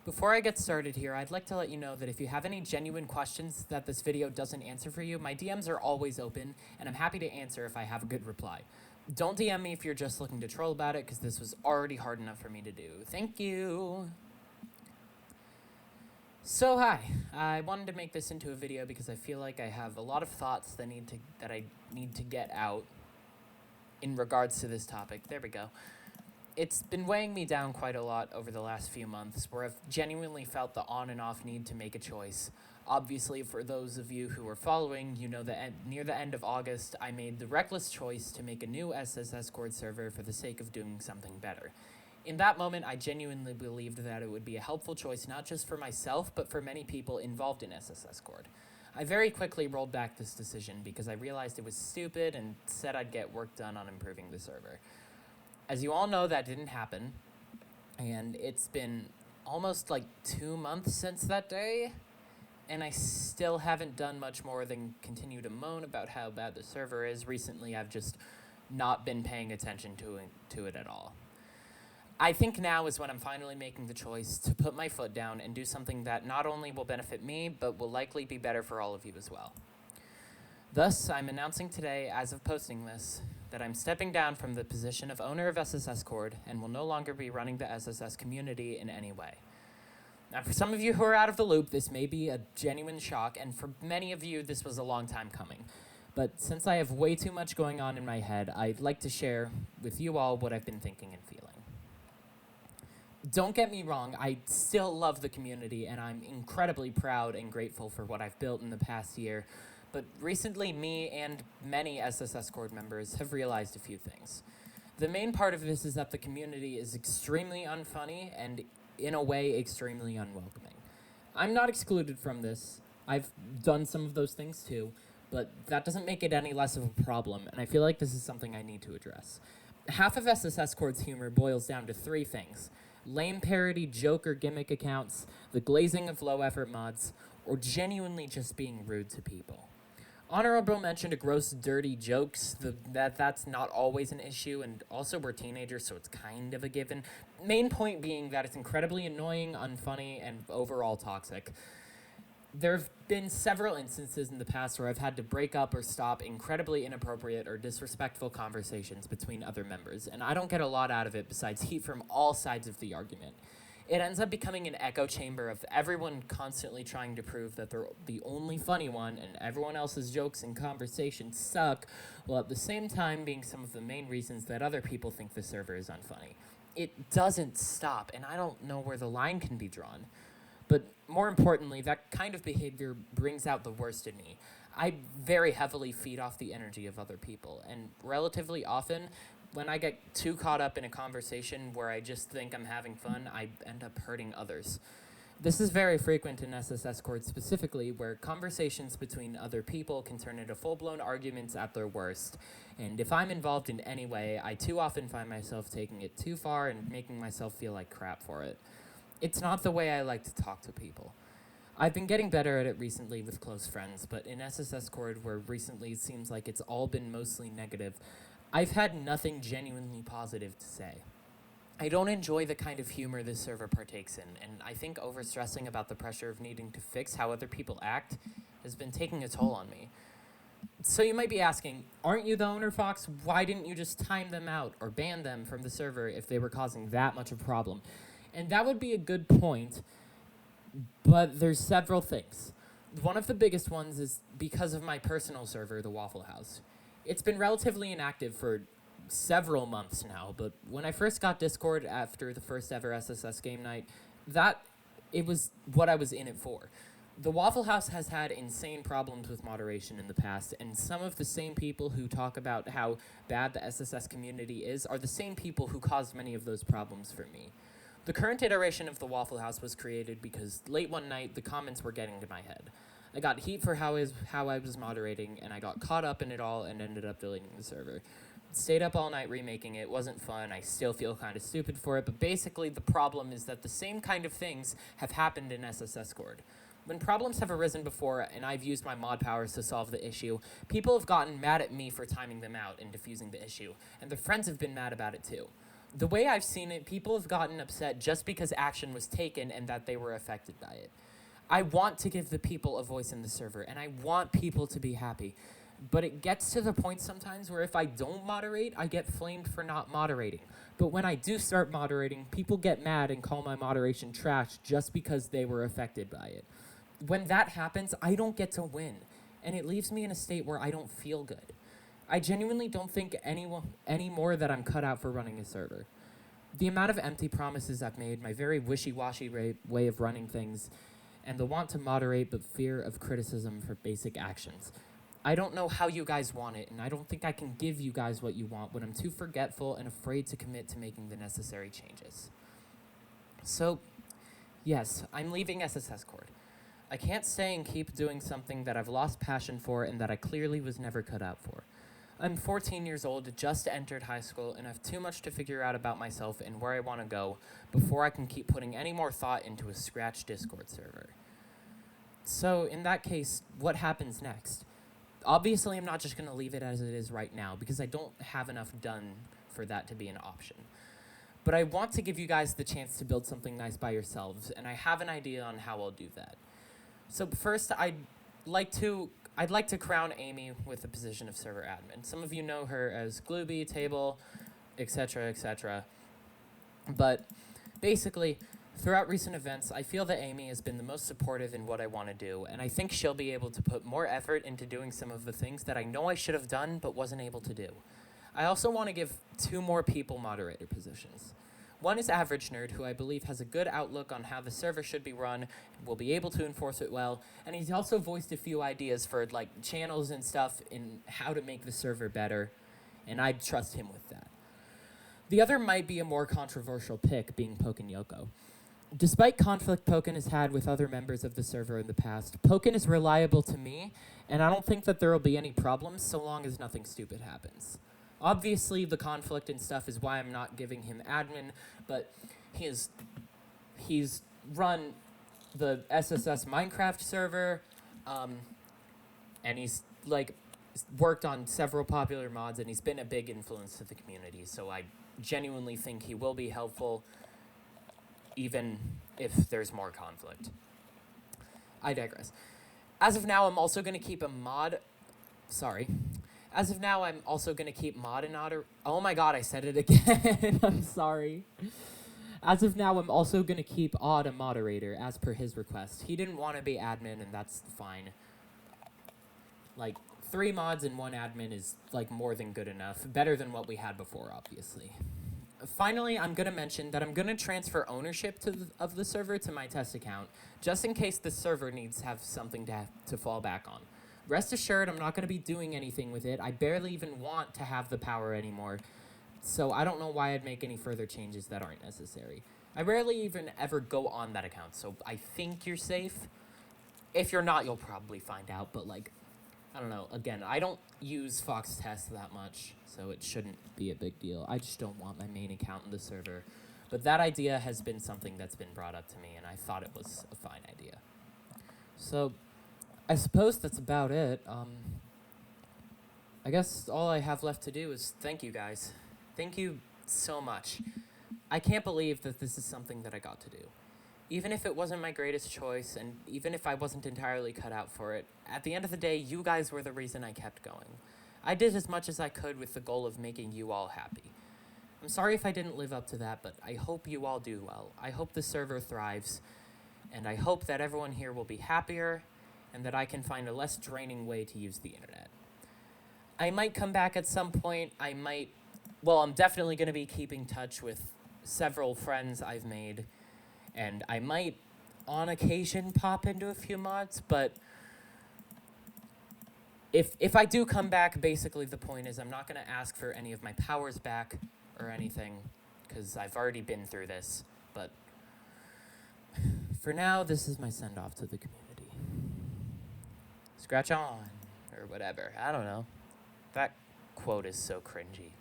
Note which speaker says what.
Speaker 1: Before I get started here, I'd like to let you know that if you have any genuine questions that this video doesn't answer for you, my DMs are always open, and I'm happy to answer if I have a good reply. Don't DM me if you're just looking to troll about it, because this was already hard enough for me to do. Thank you! So hi, I wanted to make this into a video because I feel like I have a lot of thoughts that I need to get out in regards to this topic. There we go. It's been weighing me down quite a lot over the last few months, where I've genuinely felt the on and off need to make a choice. Obviously, for those of you who are following, you know that near the end of August, I made the reckless choice to make a new ssscord server for the sake of doing something better. In that moment, I genuinely believed that it would be a helpful choice not just for myself, but for many people involved in ssscord. I very quickly rolled back this decision because I realized it was stupid and said I'd get work done on improving the server. As you all know, that didn't happen, and it's been almost like 2 months since that day, and I still haven't done much more than continue to moan about how bad the server is. Recently, I've just not been paying attention to it at all. I think now is when I'm finally making the choice to put my foot down and do something that not only will benefit me, but will likely be better for all of you as well. Thus, I'm announcing today, as of posting this, that I'm stepping down from the position of owner of ssscord and will no longer be running the SSS community in any way. Now, for some of you who are out of the loop, this may be a genuine shock, and for many of you, this was a long time coming. But since I have way too much going on in my head, I'd like to share with you all what I've been thinking and feeling. Don't get me wrong, I still love the community, and I'm incredibly proud and grateful for what I've built in the past year, but recently me and many ssscord members have realized a few things. The main part of this is that the community is extremely unfunny and, in a way, extremely unwelcoming. I'm not excluded from this. I've done some of those things too, but that doesn't make it any less of a problem, and I feel like this is something I need to address. Half of ssscord's humor boils down to 3 things: lame parody, joke, or gimmick accounts, the glazing of low-effort mods, or genuinely just being rude to people. Honorable mention to gross, dirty jokes. That's not always an issue, and also we're teenagers, so it's kind of a given. Main point being that it's incredibly annoying, unfunny, and overall toxic. There have been several instances in the past where I've had to break up or stop incredibly inappropriate or disrespectful conversations between other members, and I don't get a lot out of it besides heat from all sides of the argument. It ends up becoming an echo chamber of everyone constantly trying to prove that they're the only funny one and everyone else's jokes and conversations suck, while at the same time being some of the main reasons that other people think the server is unfunny. It doesn't stop, and I don't know where the line can be drawn. But more importantly, that kind of behavior brings out the worst in me. I very heavily feed off the energy of other people, and relatively often, when I get too caught up in a conversation where I just think I'm having fun, I end up hurting others. This is very frequent in ssscord specifically, where conversations between other people can turn into full-blown arguments at their worst, and if I'm involved in any way, I too often find myself taking it too far and making myself feel like crap for it. It's not the way I like to talk to people. I've been getting better at it recently with close friends, but in ssscord, where recently it seems like it's all been mostly negative, I've had nothing genuinely positive to say. I don't enjoy the kind of humor this server partakes in, and I think overstressing about the pressure of needing to fix how other people act has been taking a toll on me. So you might be asking, aren't you the owner, Fox? Why didn't you just time them out or ban them from the server if they were causing that much of a problem? And that would be a good point, but there's several things. One of the biggest ones is because of my personal server, the Waffle House. It's been relatively inactive for several months now, but when I first got Discord after the first ever SSS game night, it was what I was in it for. The Waffle House has had insane problems with moderation in the past, and some of the same people who talk about how bad the SSS community is are the same people who caused many of those problems for me. The current iteration of the Waffle House was created because late one night, the comments were getting to my head. I got heat for how I was moderating, and I got caught up in it all and ended up deleting the server. Stayed up all night remaking it, wasn't fun, I still feel kind of stupid for it, but basically the problem is that the same kind of things have happened in ssscord. When problems have arisen before and I've used my mod powers to solve the issue, people have gotten mad at me for timing them out and diffusing the issue, and their friends have been mad about it too. The way I've seen it, people have gotten upset just because action was taken and that they were affected by it. I want to give the people a voice in the server, and I want people to be happy. But it gets to the point sometimes where if I don't moderate, I get flamed for not moderating. But when I do start moderating, people get mad and call my moderation trash just because they were affected by it. When that happens, I don't get to win, and it leaves me in a state where I don't feel good. I genuinely don't think anymore that I'm cut out for running a server. The amount of empty promises I've made, my very wishy-washy way of running things, and the want to moderate but fear of criticism for basic actions. I don't know how you guys want it, and I don't think I can give you guys what you want when I'm too forgetful and afraid to commit to making the necessary changes. So, yes, I'm leaving ssscord. I can't stay and keep doing something that I've lost passion for and that I clearly was never cut out for. I'm 14 years old, just entered high school, and have too much to figure out about myself and where I want to go before I can keep putting any more thought into a scratch Discord server. So, in that case, what happens next? Obviously, I'm not just going to leave it as it is right now, because I don't have enough done for that to be an option. But I want to give you guys the chance to build something nice by yourselves, and I have an idea on how I'll do that. So first, I'd like to crown Amy with the position of server admin. Some of you know her as Glooby, Table, etc., etc. But basically, throughout recent events, I feel that Amy has been the most supportive in what I want to do, and I think she'll be able to put more effort into doing some of the things that I know I should have done but wasn't able to do. I also want to give 2 more people moderator positions. One is Average Nerd, who I believe has a good outlook on how the server should be run, and will be able to enforce it well, and he's also voiced a few ideas for channels and stuff in how to make the server better, and I trust him with that. The other might be a more controversial pick, being Pokin Yoko. Despite conflict Pokin has had with other members of the server in the past, Pokin is reliable to me, and I don't think that there will be any problems so long as nothing stupid happens. Obviously, the conflict and stuff is why I'm not giving him admin, but he's run the SSS Minecraft server, and he's worked on several popular mods, and he's been a big influence to the community, so I genuinely think he will be helpful, even if there's more conflict. I digress. As of now, I'm also going to keep a mod... As of now, I'm also going to keep mod and otter... Oh my god, I said it again. I'm sorry. As of now, I'm also going to keep Odd a moderator, as per his request. He didn't want to be admin, and that's fine. 3 mods and 1 admin is, more than good enough. Better than what we had before, obviously. Finally, I'm going to mention that I'm going to transfer ownership of the server to my test account, just in case the server needs to have something to fall back on. Rest assured, I'm not going to be doing anything with it. I barely even want to have the power anymore, so I don't know why I'd make any further changes that aren't necessary. I rarely even ever go on that account, so I think you're safe. If you're not, you'll probably find out, but I don't know. Again, I don't use Fox Test that much, so it shouldn't be a big deal. I just don't want my main account in the server. But that idea has been something that's been brought up to me, and I thought it was a fine idea. So... I suppose that's about it. I guess all I have left to do is thank you guys. Thank you so much. I can't believe that this is something that I got to do. Even if it wasn't my greatest choice, and even if I wasn't entirely cut out for it, at the end of the day, you guys were the reason I kept going. I did as much as I could with the goal of making you all happy. I'm sorry if I didn't live up to that, but I hope you all do well. I hope the server thrives, and I hope that everyone here will be happier, and that I can find a less draining way to use the internet. I might come back at some point. I'm definitely going to be keeping touch with several friends I've made, and I might, on occasion, pop into a few mods, but if I do come back, basically the point is I'm not going to ask for any of my powers back or anything, because I've already been through this, but for now, this is my send-off to the community. Scratch on, or whatever. I don't know. That quote is so cringy.